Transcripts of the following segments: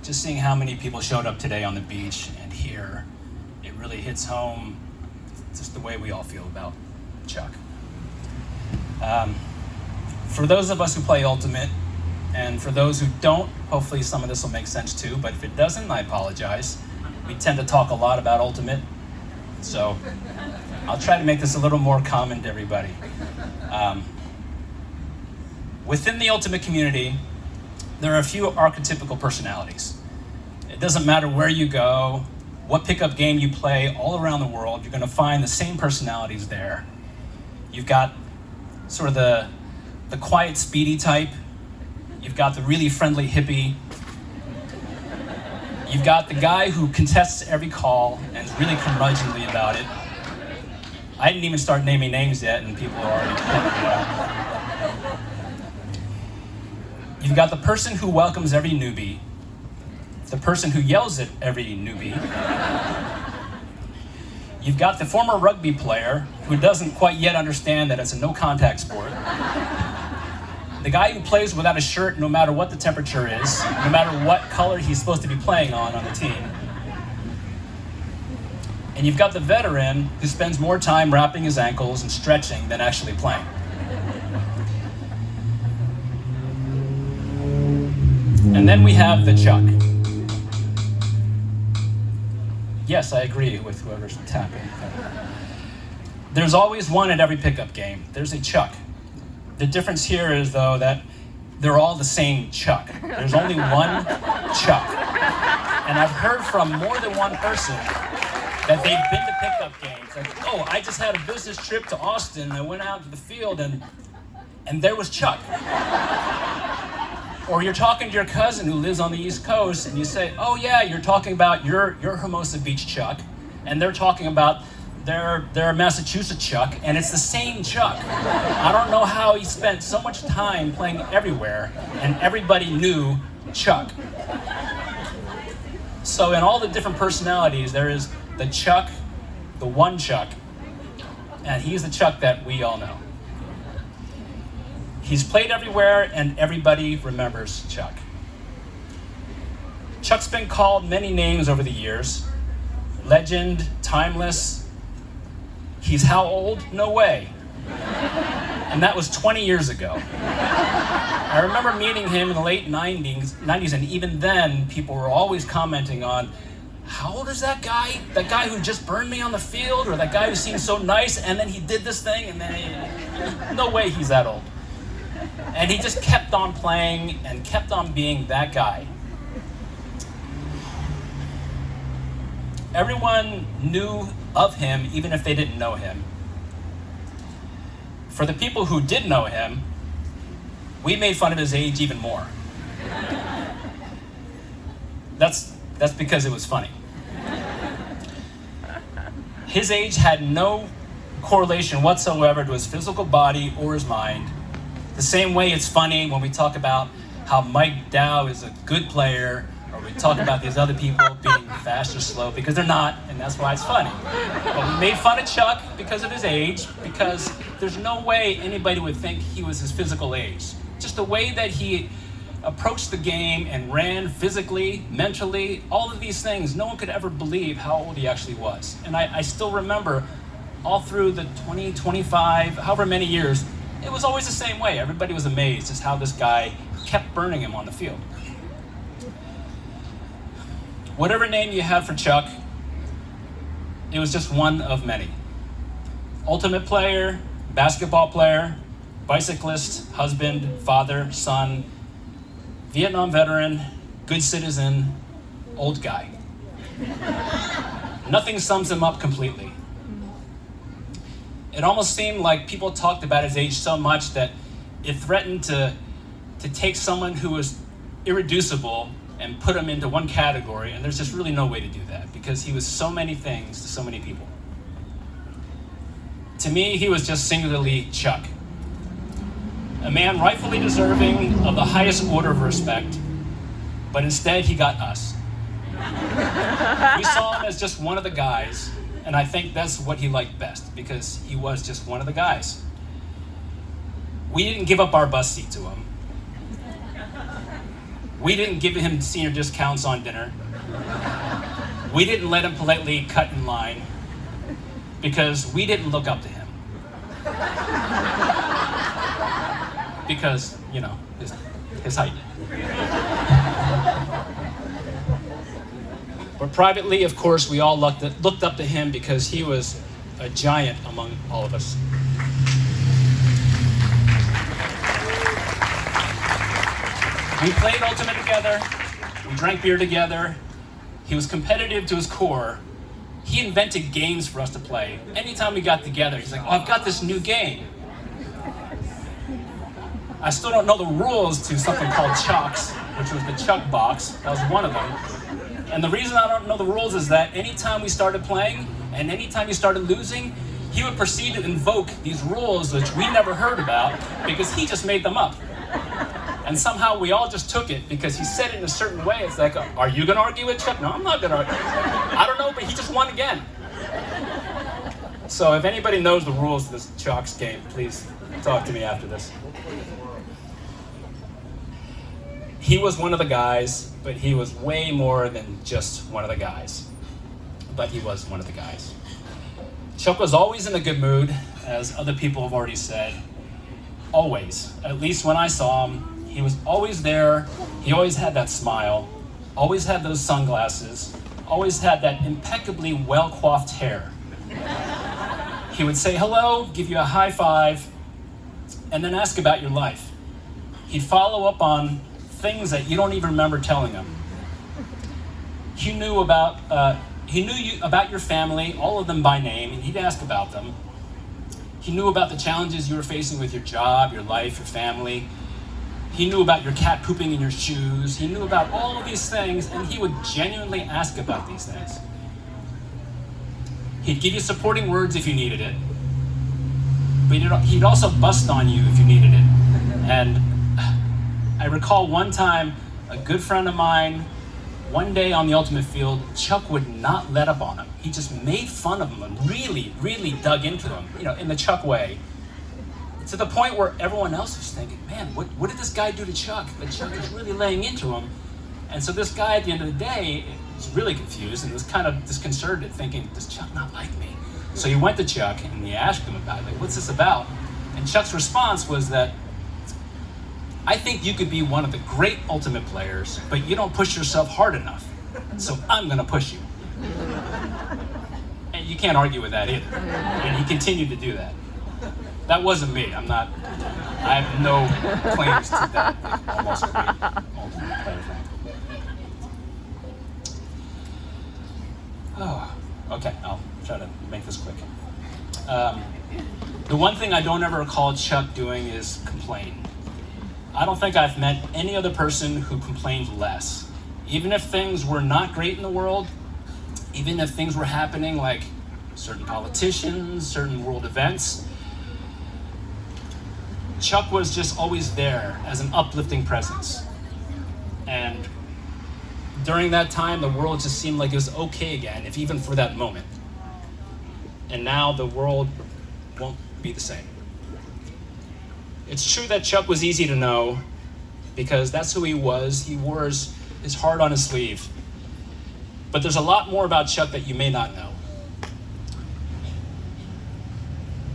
just seeing how many people showed up today on the beach and here, it really hits home just the way we all feel about Chuck. For those of us who play Ultimate, and for those who don't, hopefully some of this will make sense too, but if it doesn't, I apologize. We tend to talk a lot about Ultimate, so I'll try to make this a little more common to everybody. Within the Ultimate community, there are a few archetypical personalities. It doesn't matter where you go, what pickup game you play, all around the world, you're gonna find the same personalities there. You've got sort of the quiet, speedy type. You've got the really friendly hippie. You've got the guy who contests every call and is really curmudgeonly about it. I didn't even start naming names yet, and people are already pointing it out. You've got the person who welcomes every newbie, the person who yells at every newbie. You've got the former rugby player who doesn't quite yet understand that it's a no-contact sport. The guy who plays without a shirt no matter what the temperature is, no matter what color he's supposed to be playing on the team. And you've got the veteran who spends more time wrapping his ankles and stretching than actually playing. And then we have the Chuck. Yes, I agree with whoever's tapping. There's always one at every pickup game. There's a Chuck. The difference here is, though, that they're all the same Chuck. There's only one Chuck. And I've heard from more than one person that they've been to pickup games. Like, oh, I just had a business trip to Austin. I went out to the field and there was Chuck. Or you're talking to your cousin who lives on the East Coast and you say, oh yeah, you're talking about your Hermosa Beach Chuck. And they're talking about their Massachusetts Chuck, and it's the same Chuck. I don't know how he spent so much time playing everywhere and everybody knew Chuck. So in all the different personalities, there is the Chuck, the one Chuck, and he's the Chuck that we all know. He's played everywhere and everybody remembers Chuck. Chuck's been called many names over the years. Legend, timeless. He's how old? No way. And that was 20 years ago. I remember meeting him in the late 90s, and even then, people were always commenting on, how old is that guy? That guy who just burned me on the field, or that guy who seemed so nice, and then he did this thing, and then, no way he's that old. And he just kept on playing and kept on being that guy. Everyone knew of him, even if they didn't know him. For the people who did know him, we made fun of his age even more. That's because it was funny. His age had no correlation whatsoever to his physical body or his mind. The same way it's funny when we talk about how Mike Dow is a good player, or we talk about these other people being fast or slow, because they're not, and that's why it's funny. But we made fun of Chuck because of his age, because there's no way anybody would think he was his physical age. Just the way that he approached the game and ran physically, mentally, all of these things, no one could ever believe how old he actually was. And I still remember all through the 20, 25, however many years, it was always the same way. Everybody was amazed as how this guy kept burning him on the field. Whatever name you had for Chuck, it was just one of many. Ultimate player, basketball player, bicyclist, husband, father, son, Vietnam veteran, good citizen, old guy. Nothing sums him up completely. It almost seemed like people talked about his age so much that it threatened to take someone who was irreducible and put him into one category, and there's just really no way to do that because he was so many things to so many people. To me, he was just singularly Chuck. A man rightfully deserving of the highest order of respect, but instead he got us. We saw him as just one of the guys, and I think that's what he liked best, because he was just one of the guys. We didn't give up our bus seat to him. We didn't give him senior discounts on dinner. We didn't let him politely cut in line because we didn't look up to him. Because, you know, his height. But privately, of course, we all looked up to him because he was a giant among all of us. We played Ultimate together. We drank beer together. He was competitive to his core. He invented games for us to play. Anytime we got together, he's like, oh, I've got this new game. I still don't know the rules to something called Chucks, which was the Chuck box. That was one of them. And the reason I don't know the rules is that anytime we started playing and anytime he started losing, he would proceed to invoke these rules which we never heard about because he just made them up. And somehow we all just took it because he said it in a certain way. It's like, are you going to argue with Chuck? No, I'm not going to argue. I don't know, but he just won again. So if anybody knows the rules of this Chucks game, please talk to me after this. He was one of the guys, but he was way more than just one of the guys. But he was one of the guys. Chuck was always in a good mood, as other people have already said. Always. At least when I saw him, he was always there. He always had that smile, always had those sunglasses, always had that impeccably well-coiffed hair. He would say hello, give you a high five, and then ask about your life. He'd follow up on things that you don't even remember telling him. He knew about you about your family, all of them by name, and he'd ask about them. He knew about the challenges you were facing with your job, your life, your family. He knew about your cat pooping in your shoes. He knew about all of these things, and he would genuinely ask about these things. He'd give you supporting words if you needed it, but he'd also bust on you if you needed it. And I recall one time, a good friend of mine, one day on the Ultimate Field, Chuck would not let up on him. He just made fun of him and really, really dug into him, you know, in the Chuck way. To the point where everyone else was thinking, man, what did this guy do to Chuck? But Chuck is really laying into him. And so this guy, at the end of the day, was really confused and was kind of disconcerted, thinking, does Chuck not like me? So he went to Chuck and he asked him about it, like, what's this about? And Chuck's response was that, I think you could be one of the great Ultimate players, but you don't push yourself hard enough. So I'm going to push you. And you can't argue with that either. And he continued to do that. That wasn't me. I have no claims to that. Like, almost great Ultimate player thing. Oh, okay, I'll try to make this quick. The one thing I don't ever recall Chuck doing is complain. I don't think I've met any other person who complained less. Even if things were not great in the world, even if things were happening like certain politicians, certain world events, Chuck was just always there as an uplifting presence. And during that time, the world just seemed like it was okay again, if even for that moment. And now the world won't be the same. It's true that Chuck was easy to know because that's who he was. He wore his heart on his sleeve. But there's a lot more about Chuck that you may not know.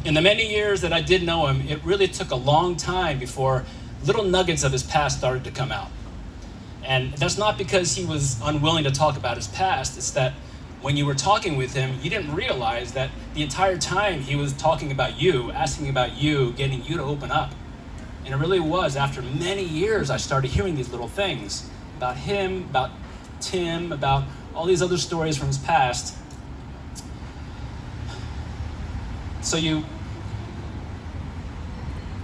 In the many years that I did know him, it really took a long time before little nuggets of his past started to come out. And that's not because he was unwilling to talk about his past. It's that when you were talking with him, you didn't realize that the entire time he was talking about you, asking about you, getting you to open up. And it really was after many years I started hearing these little things about him, about Tim, about all these other stories from his past. So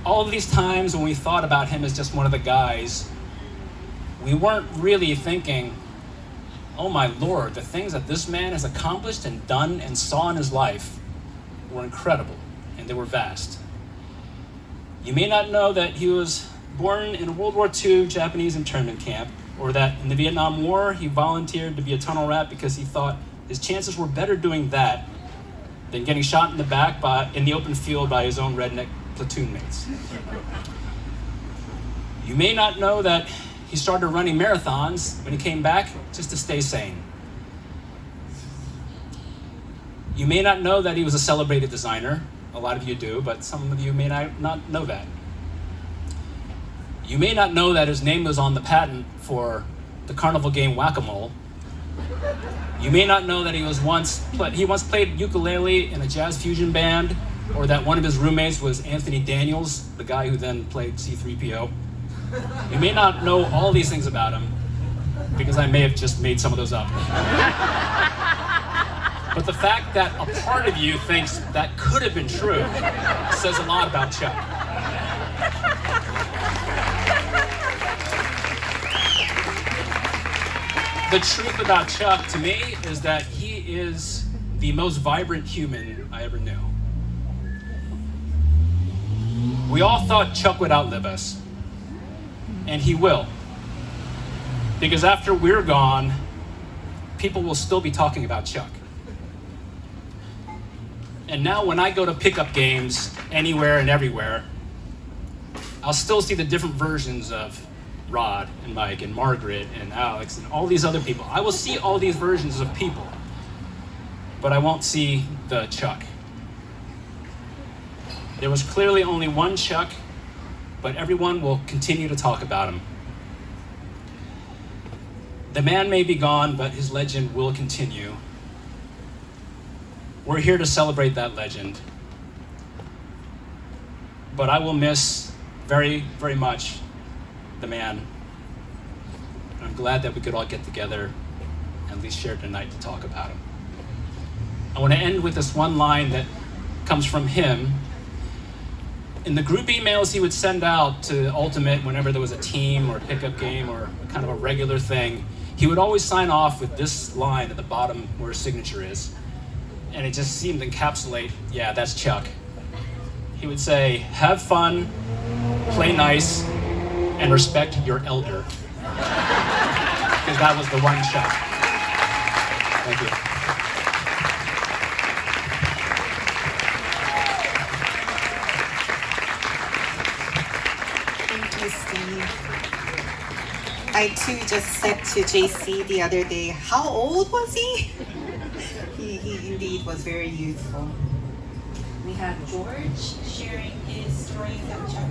all of these times when we thought about him as just one of the guys, we weren't really thinking, oh my Lord, the things that this man has accomplished and done and saw in his life were incredible and they were vast. You may not know that he was born in a World War II Japanese internment camp, or that in the Vietnam War he volunteered to be a tunnel rat because he thought his chances were better doing that than getting shot in the back in the open field by his own redneck platoon mates. You may not know that he started running marathons when he came back just to stay sane. You may not know that he was a celebrated designer. A lot of you do, but some of you may not know that. You may not know that his name was on the patent for the carnival game Whack-A-Mole. You may not know that he once played ukulele in a jazz fusion band, or that one of his roommates was Anthony Daniels, the guy who then played C-3PO. You may not know all these things about him, because I may have just made some of those up. But the fact that a part of you thinks that could have been true says a lot about Chuck. The truth about Chuck, to me, is that he is the most vibrant human I ever knew. We all thought Chuck would outlive us, and he will. Because after we're gone, people will still be talking about Chuck. And now when I go to pickup games anywhere and everywhere, I'll still see the different versions of Rod and Mike and Margaret and Alex and all these other people. I will see all these versions of people, but I won't see the Chuck. There was clearly only one Chuck, but everyone will continue to talk about him. The man may be gone, but his legend will continue. We're here to celebrate that legend. But I will miss very, very much the man. I'm glad that we could all get together and at least share tonight to talk about him. I want to end with this one line that comes from him. In the group emails he would send out to Ultimate whenever there was a team or a pickup game or kind of a regular thing, he would always sign off with this line at the bottom where his signature is. And it just seemed to encapsulate, yeah, that's Chuck. He would say, have fun, play nice, and respect your elder. Because that was the one Chuck. Thank you. Thank you, Steve. I too just said to JC the other day, how old was he? He indeed was very youthful. We have George sharing his stories of Chuck.